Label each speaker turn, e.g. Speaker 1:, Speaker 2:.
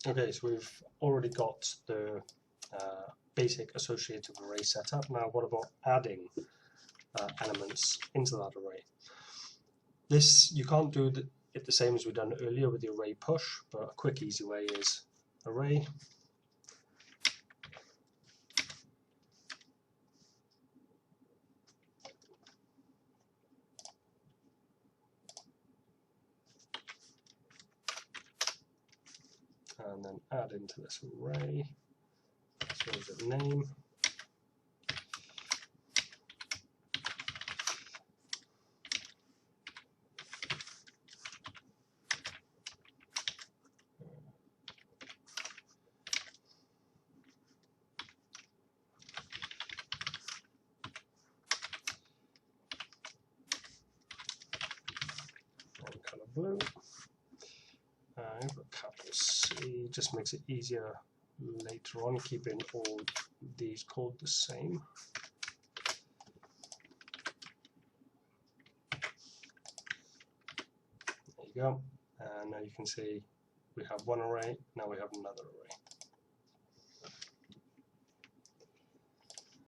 Speaker 1: Okay, so we've already got the basic associative array set up. Now what about adding elements into that array? This, you can't do it the same as we've done earlier with the array push, but a quick easy way is array and then add into this array, so the name, and color blue, and capital C, just makes it easier later on, keeping all these code the same. There you go, and now you can see we have one array, now we have another array.